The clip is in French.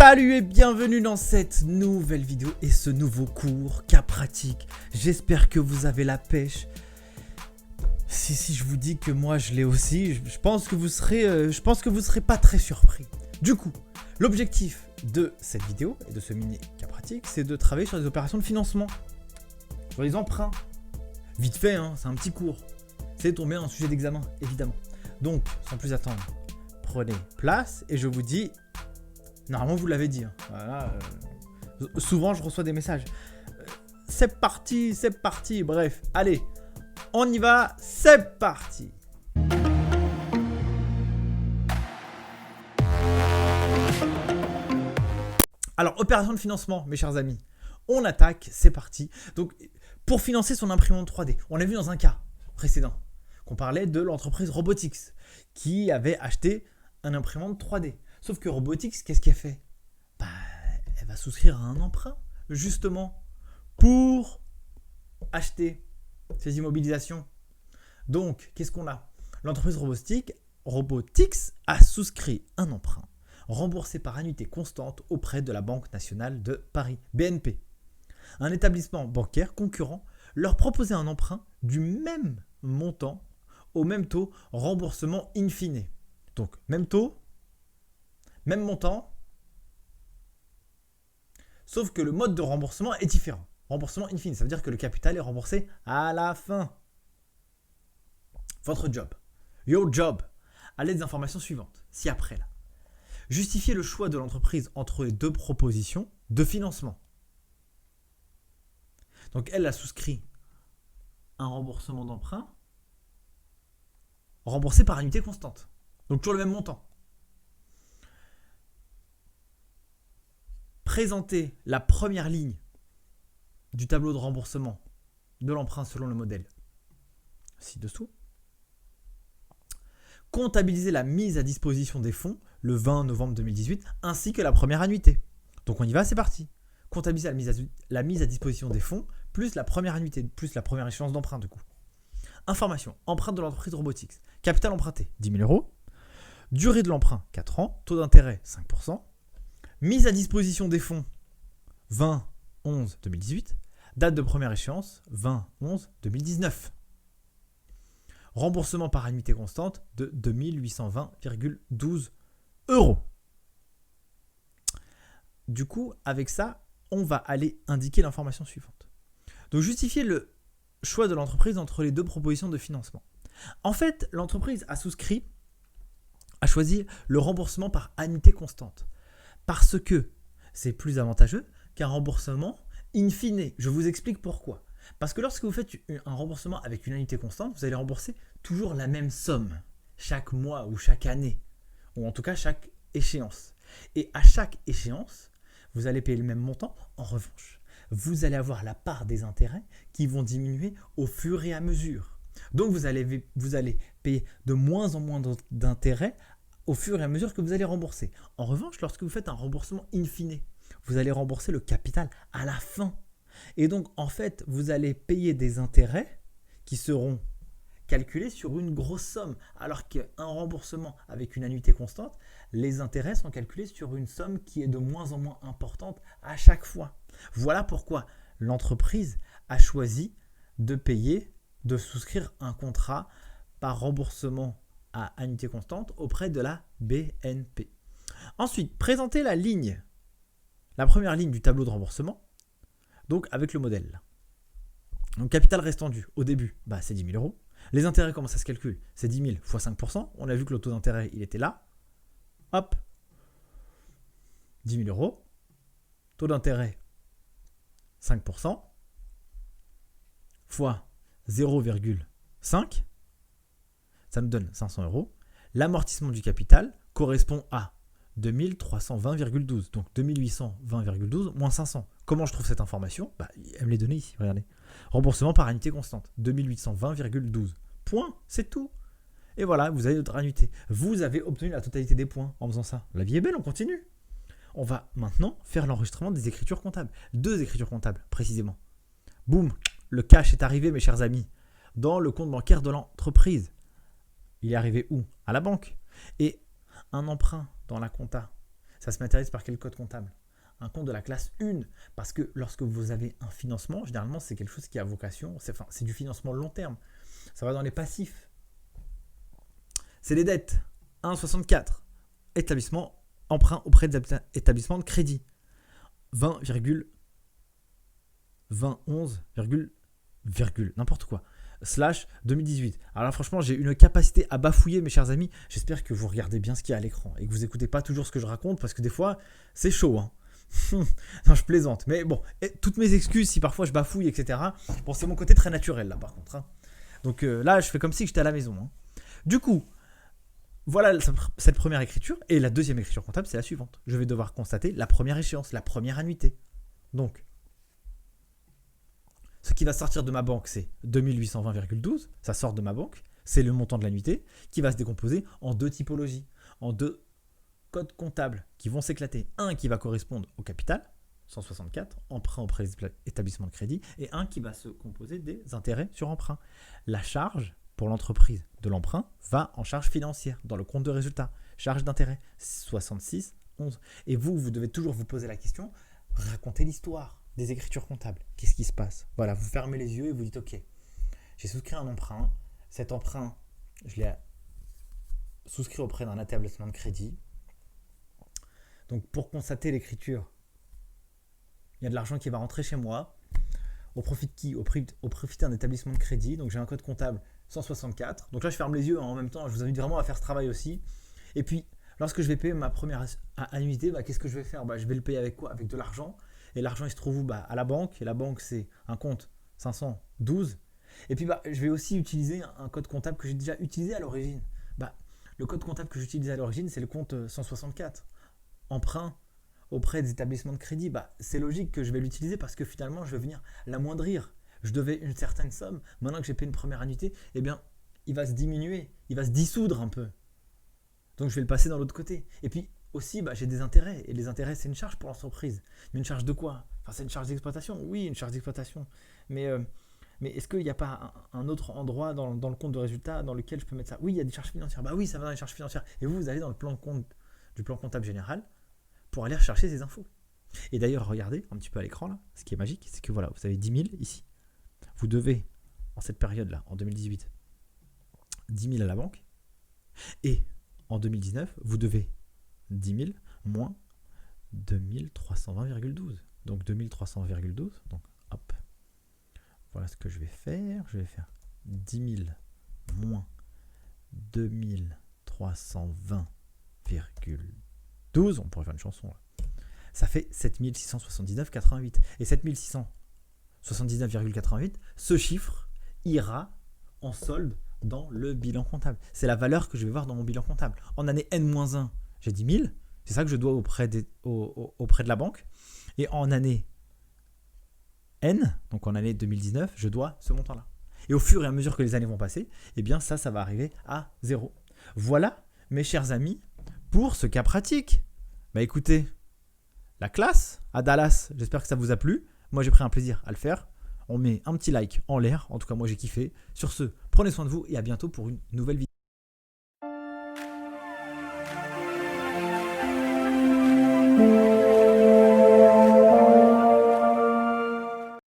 Salut et bienvenue dans cette nouvelle vidéo et ce nouveau cours cas pratique. J'espère que vous avez la pêche. Si je vous dis que moi je l'ai aussi, je pense que vous serez pas très surpris. Du coup, l'objectif de cette vidéo et de ce mini cas pratique, c'est de travailler sur les opérations de financement, sur les emprunts. Vite fait, hein, c'est un petit cours. C'est tombé un sujet d'examen, évidemment. Donc, sans plus attendre, prenez place et je vous dis... Normalement, vous l'avez dit. Hein. Voilà, souvent, je reçois des messages. C'est parti. Bref, allez, on y va. C'est parti. Alors, opération de financement, mes chers amis. On attaque, c'est parti. Donc, pour financer son imprimante 3D, on a vu dans un cas précédent qu'on parlait de l'entreprise Robotix qui avait acheté un imprimante 3D. Sauf que Robotix, qu'est-ce qu'elle fait ? Elle va souscrire à un emprunt, justement, pour acheter ces immobilisations. Donc, qu'est-ce qu'on a ? L'entreprise Robotix a souscrit un emprunt remboursé par annuité constante auprès de la Banque nationale de Paris, BNP. Un établissement bancaire concurrent leur proposait un emprunt du même montant, au même taux, remboursement in fine. Donc, même taux, même montant, sauf que le mode de remboursement est différent. Remboursement in fine, ça veut dire que le capital est remboursé à la fin. Votre job, your job, à l'aide des informations suivantes, ci-après là. Justifiez le choix de l'entreprise entre les deux propositions de financement. Donc elle a souscrit un remboursement d'emprunt remboursé par annuité constante. Donc toujours le même montant. Présenter la première ligne du tableau de remboursement de l'emprunt selon le modèle ci-dessous. Comptabiliser la mise à disposition des fonds le 20 novembre 2018 ainsi que la première annuité. Donc on y va, c'est parti. Comptabiliser la mise à disposition des fonds plus la première annuité, plus la première échéance d'emprunt du coup. Information, empreinte de l'entreprise Robotix. Capital emprunté, 10 000 €. Durée de l'emprunt, 4 ans. Taux d'intérêt, 5%. Mise à disposition des fonds 20-11-2018. Date de première échéance 20-11-2019. Remboursement par annuité constante de 2820,12 €. Du coup, avec ça, on va aller indiquer l'information suivante. Donc, justifier le choix de l'entreprise entre les deux propositions de financement. En fait, l'entreprise a choisi le remboursement par annuité constante. Parce que c'est plus avantageux qu'un remboursement in fine. Je vous explique pourquoi. Parce que lorsque vous faites un remboursement avec une annuité constante, vous allez rembourser toujours la même somme chaque mois ou chaque année, ou en tout cas chaque échéance. Et à chaque échéance, vous allez payer le même montant. En revanche, vous allez avoir la part des intérêts qui vont diminuer au fur et à mesure. Donc vous allez payer de moins en moins d'intérêts au fur et à mesure que vous allez rembourser. En revanche, lorsque vous faites un remboursement in fine, vous allez rembourser le capital à la fin. Et donc, en fait, vous allez payer des intérêts qui seront calculés sur une grosse somme. Alors qu'un remboursement avec une annuité constante, les intérêts sont calculés sur une somme qui est de moins en moins importante à chaque fois. Voilà pourquoi l'entreprise a choisi de souscrire un contrat par remboursement à annuité constante auprès de la BNP. Ensuite, présenter la première ligne du tableau de remboursement, donc avec le modèle. Donc, capital restant dû au début, c'est 10 000 €. Les intérêts, comment ça se calcule ? C'est 10 000 fois 5%. On a vu que le taux d'intérêt, il était là. Hop, 10 000 €. Taux d'intérêt, 5%, fois 0,5. Ça nous donne 500 €. L'amortissement du capital correspond à 2320,12. Donc 2820,12 moins 500. Comment je trouve cette information ? Elle me l'est donnée ici, regardez. Remboursement par annuité constante, 2820,12. Point, c'est tout. Et voilà, vous avez votre annuité. Vous avez obtenu la totalité des points en faisant ça. La vie est belle, on continue. On va maintenant faire l'enregistrement des écritures comptables. 2 écritures comptables, précisément. Boum, le cash est arrivé, mes chers amis, dans le compte bancaire de l'entreprise. Il est arrivé où ? À la banque. Et un emprunt dans la compta, ça Ça se matérialise par quel code comptable? Un compte de la classe 1. Parce que lorsque vous avez un financement, généralement, c'est quelque chose qui a vocation, c'est du financement long terme. Ça va dans les passifs. C'est les dettes. 1,64. Établissement, emprunt auprès des établissements de crédit. 20,11, n'importe quoi. /2018. Alors là, franchement, j'ai une capacité à bafouiller, mes chers amis. J'espère que vous regardez bien ce qu'il y a à l'écran et que vous n'écoutez pas toujours ce que je raconte parce que des fois, c'est chaud. Hein. Non, je plaisante. Mais bon, toutes mes excuses si parfois je bafouille, etc. Bon, c'est mon côté très naturel là, par contre. Hein. Donc là, je fais comme si j'étais à la maison. Hein. Du coup, voilà cette première écriture. Et la deuxième écriture comptable, c'est la suivante. Je vais devoir constater la première échéance, la première annuité. Donc, ce qui va sortir de ma banque, c'est 2820,12. Ça sort de ma banque. C'est le montant de l'annuité qui va se décomposer en deux typologies, en deux codes comptables qui vont s'éclater. Un qui va correspondre au capital, 164, emprunt auprès des établissements de crédit, et un qui va se composer des intérêts sur emprunt. La charge pour l'entreprise de l'emprunt va en charge financière dans le compte de résultat. Charge d'intérêt, 66,11. Et vous devez toujours vous poser la question, racontez l'histoire des écritures comptables. Qu'est-ce qui se passe? Voilà, vous fermez les yeux et vous dites ok, j'ai souscrit un emprunt. Cet emprunt, je l'ai souscrit auprès d'un établissement de crédit. Donc pour constater l'écriture, il y a de l'argent qui va rentrer chez moi. Au profit de qui? Au profit d'un établissement de crédit. Donc j'ai un code comptable 164. Donc là je ferme les yeux en même temps. Je vous invite vraiment à faire ce travail aussi. Et puis lorsque je vais payer ma première annuité, qu'est-ce que je vais faire? Je vais le payer avec quoi? Avec de l'argent. Et l'argent il se trouve où? À la banque. Et la banque c'est un compte 512. Et puis je vais aussi utiliser un code comptable que j'ai déjà utilisé à l'origine. Le code comptable que j'utilisais à l'origine c'est le compte 164. Emprunt auprès des établissements de crédit, c'est logique que je vais l'utiliser parce que finalement je vais venir l'amoindrir. Je devais une certaine somme, maintenant que j'ai payé une première annuité, il va se diminuer, il va se dissoudre un peu. Donc je vais le passer dans l'autre côté. Et puis aussi j'ai des intérêts, et les intérêts c'est une charge pour l'entreprise. Mais une charge de quoi? C'est une charge d'exploitation, oui, une charge d'exploitation. Mais est-ce qu'il n'y a pas un autre endroit dans le compte de résultat dans lequel je peux mettre ça? Oui, il y a des charges financières. Oui, ça va dans les charges financières. Et vous allez dans le plan de compte du plan comptable général pour aller rechercher ces infos. Et d'ailleurs, regardez un petit peu à l'écran là, ce qui est magique, c'est que voilà, vous avez 10 000 ici. Vous devez, en cette période-là, en 2018, 10 000 à la banque. Et en 2019, vous devez 10 000 moins 2320,12. Donc 2320,12. Donc hop, voilà ce que je vais faire. Je vais faire 10 000 moins 2320,12. On pourrait faire une chanson là. Ça fait 7679,88. Et 7679,88, ce chiffre ira en solde dans le bilan comptable. C'est la valeur que je vais voir dans mon bilan comptable. En année N-1, j'ai 10 000. C'est ça que je dois auprès de la banque. Et en année N, donc en année 2019, je dois ce montant-là. Et au fur et à mesure que les années vont passer, ça va arriver à 0. Voilà, mes chers amis, pour ce cas pratique. Écoutez, la classe à Dallas, j'espère que ça vous a plu. Moi, j'ai pris un plaisir à le faire. On met un petit like en l'air. En tout cas, moi, j'ai kiffé. Sur ce, prenez soin de vous et à bientôt pour une nouvelle vidéo.